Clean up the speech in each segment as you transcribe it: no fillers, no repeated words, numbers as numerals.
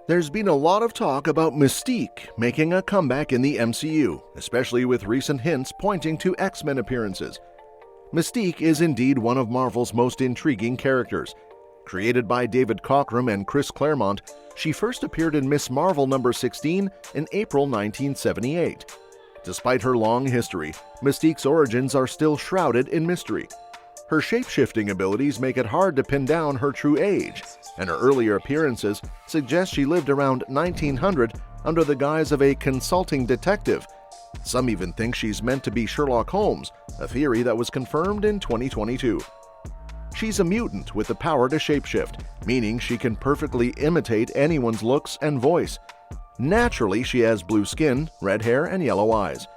There's been a lot of talk about Mystique making a comeback in the MCU, especially with recent hints pointing to X-Men appearances. Mystique is indeed one of Marvel's most intriguing characters. Created by David Cockrum and Chris Claremont, she first appeared in Ms. Marvel number 16 in April 1978. Despite her long history, Mystique's origins are still shrouded in mystery. Her shape-shifting abilities make it hard to pin down her true age, and her earlier appearances suggest she lived around 1900 under the guise of a consulting detective. Some even think she's meant to be Sherlock Holmes, a theory that was confirmed in 2022. She's a mutant with the power to shapeshift, meaning she can perfectly imitate anyone's looks and voice. Naturally, she has blue skin, red hair, and yellow eyes.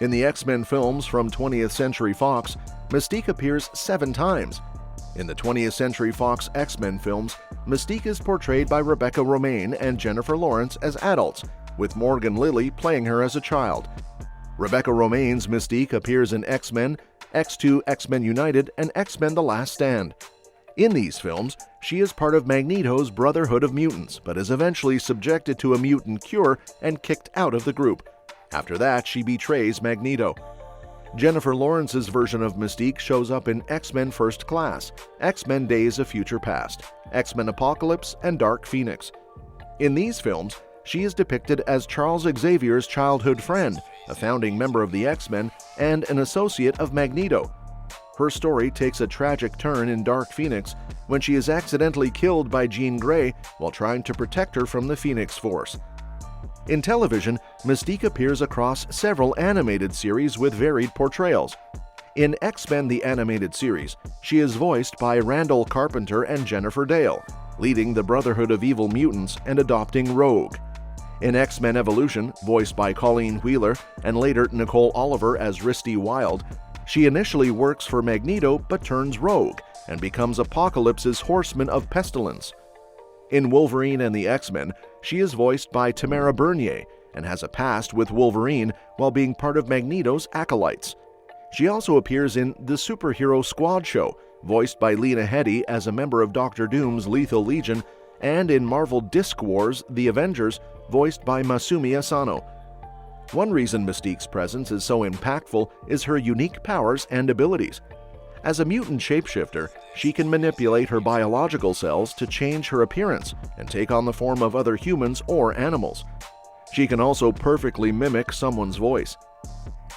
In the X-Men films from 20th Century Fox, Mystique appears 7 times. In the 20th Century Fox X-Men films, Mystique is portrayed by Rebecca Romijn and Jennifer Lawrence as adults, with Morgan Lilly playing her as a child. Rebecca Romijn's Mystique appears in X-Men, X2 X-Men United, and X-Men The Last Stand. In these films, she is part of Magneto's Brotherhood of Mutants, but is eventually subjected to a mutant cure and kicked out of the group. After that, she betrays Magneto. Jennifer Lawrence's version of Mystique shows up in X-Men First Class, X-Men Days of Future Past, X-Men Apocalypse, and Dark Phoenix. In these films, she is depicted as Charles Xavier's childhood friend, a founding member of the X-Men, and an associate of Magneto. Her story takes a tragic turn in Dark Phoenix when she is accidentally killed by Jean Grey while trying to protect her from the Phoenix Force. In television, Mystique appears across several animated series with varied portrayals. In X-Men the Animated Series, she is voiced by Randall Carpenter and Jennifer Dale, leading the Brotherhood of Evil Mutants and adopting Rogue. In X-Men Evolution, voiced by Colleen Wheeler and later Nicole Oliver as Risty Wild, she initially works for Magneto but turns rogue and becomes Apocalypse's Horseman of Pestilence. In Wolverine and the X-Men, she is voiced by Tamara Bernier and has a past with Wolverine while being part of Magneto's acolytes. She also appears in The Superhero Squad Show, voiced by Lena Headey as a member of Doctor Doom's Lethal Legion, and in Marvel Disc Wars The Avengers, voiced by Masumi Asano. One reason Mystique's presence is so impactful is her unique powers and abilities. As a mutant shapeshifter, she can manipulate her biological cells to change her appearance and take on the form of other humans or animals. She can also perfectly mimic someone's voice.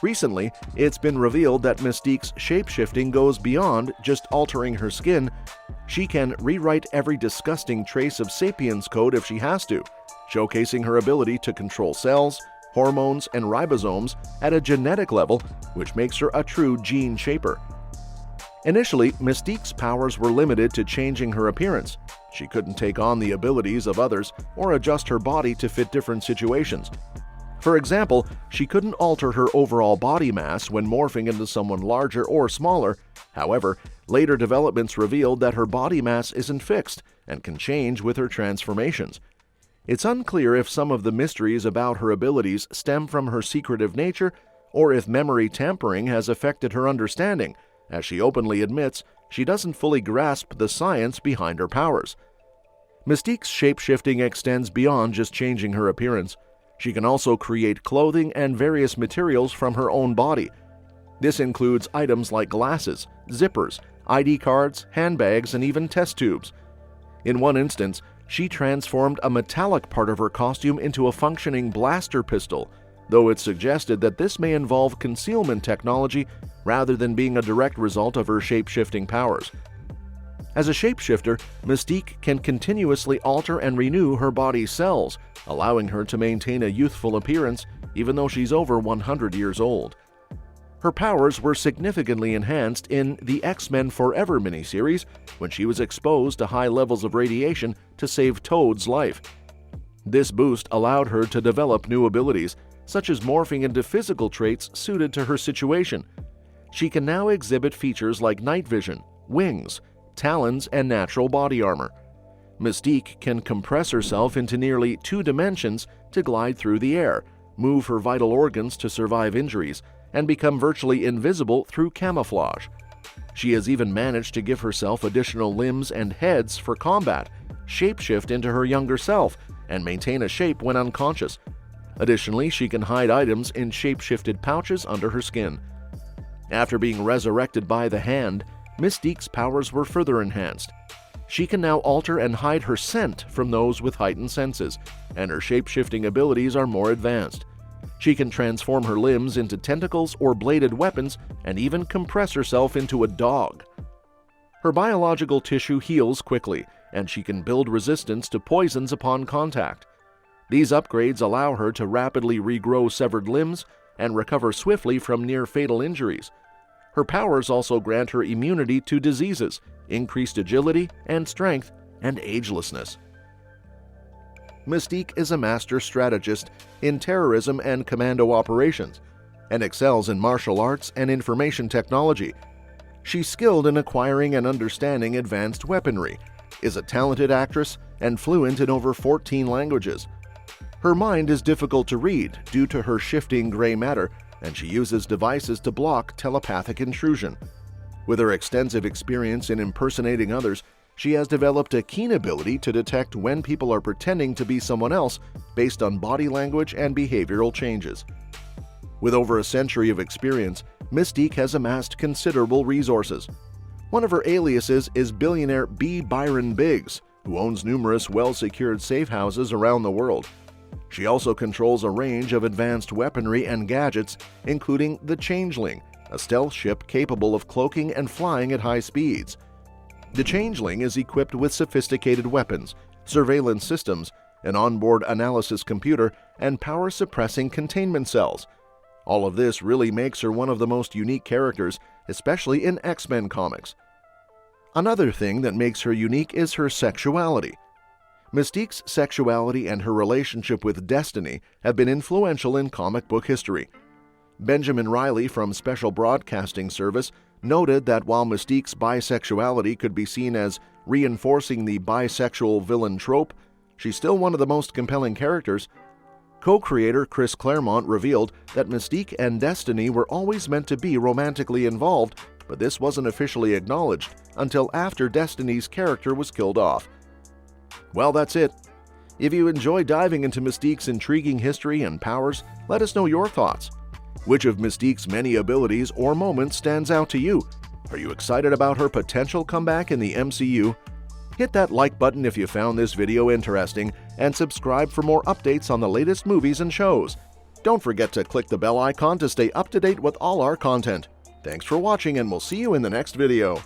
Recently, it's been revealed that Mystique's shapeshifting goes beyond just altering her skin. She can rewrite every disgusting trace of Sapiens code if she has to, showcasing her ability to control cells, hormones, and ribosomes at a genetic level, which makes her a true gene shaper. Initially, Mystique's powers were limited to changing her appearance. She couldn't take on the abilities of others or adjust her body to fit different situations. For example, she couldn't alter her overall body mass when morphing into someone larger or smaller. However, later developments revealed that her body mass isn't fixed and can change with her transformations. It's unclear if some of the mysteries about her abilities stem from her secretive nature or if memory tampering has affected her understanding. As she openly admits, she doesn't fully grasp the science behind her powers. Mystique's shapeshifting extends beyond just changing her appearance. She can also create clothing and various materials from her own body. This includes items like glasses, zippers, ID cards, handbags, and even test tubes. In one instance, she transformed a metallic part of her costume into a functioning blaster pistol, though it's suggested that this may involve concealment technology rather than being a direct result of her shape-shifting powers. As a shapeshifter, Mystique can continuously alter and renew her body's cells, allowing her to maintain a youthful appearance even though she's over 100 years old. Her powers were significantly enhanced in the X-Men Forever miniseries when she was exposed to high levels of radiation to save Toad's life. This boost allowed her to develop new abilities, such as morphing into physical traits suited to her situation. She can now exhibit features like night vision, wings, talons, and natural body armor. Mystique can compress herself into nearly 2 dimensions to glide through the air, move her vital organs to survive injuries, and become virtually invisible through camouflage. She has even managed to give herself additional limbs and heads for combat, shapeshift into her younger self, and maintain a shape when unconscious. Additionally, she can hide items in shape-shifted pouches under her skin. After being resurrected by the Hand, Mystique's powers were further enhanced. She can now alter and hide her scent from those with heightened senses, and her shape-shifting abilities are more advanced. She can transform her limbs into tentacles or bladed weapons and even compress herself into a dog. Her biological tissue heals quickly, and she can build resistance to poisons upon contact. These upgrades allow her to rapidly regrow severed limbs and recover swiftly from near-fatal injuries. Her powers also grant her immunity to diseases, increased agility and strength, and agelessness. Mystique is a master strategist in terrorism and commando operations, and excels in martial arts and information technology. She's skilled in acquiring and understanding advanced weaponry, is a talented actress, and fluent in over 14 languages. Her mind is difficult to read due to her shifting gray matter, and she uses devices to block telepathic intrusion. With her extensive experience in impersonating others, she has developed a keen ability to detect when people are pretending to be someone else based on body language and behavioral changes. With over a century of experience, Mystique has amassed considerable resources. One of her aliases is billionaire B. Byron Biggs, who owns numerous well-secured safe houses around the world. She also controls a range of advanced weaponry and gadgets, including the Changeling, a stealth ship capable of cloaking and flying at high speeds. The Changeling is equipped with sophisticated weapons, surveillance systems, an onboard analysis computer, and power-suppressing containment cells. All of this really makes her one of the most unique characters, especially in X-Men comics. Another thing that makes her unique is her sexuality. Mystique's sexuality and her relationship with Destiny have been influential in comic book history. Benjamin Riley from Special Broadcasting Service noted that while Mystique's bisexuality could be seen as reinforcing the bisexual villain trope, she's still one of the most compelling characters. Co-creator Chris Claremont revealed that Mystique and Destiny were always meant to be romantically involved, but this wasn't officially acknowledged until after Destiny's character was killed off. Well, that's it. If you enjoy diving into Mystique's intriguing history and powers, let us know your thoughts. Which of Mystique's many abilities or moments stands out to you? Are you excited about her potential comeback in the MCU? Hit that like button if you found this video interesting, and subscribe for more updates on the latest movies and shows. Don't forget to click the bell icon to stay up to date with all our content. Thanks for watching, and we'll see you in the next video.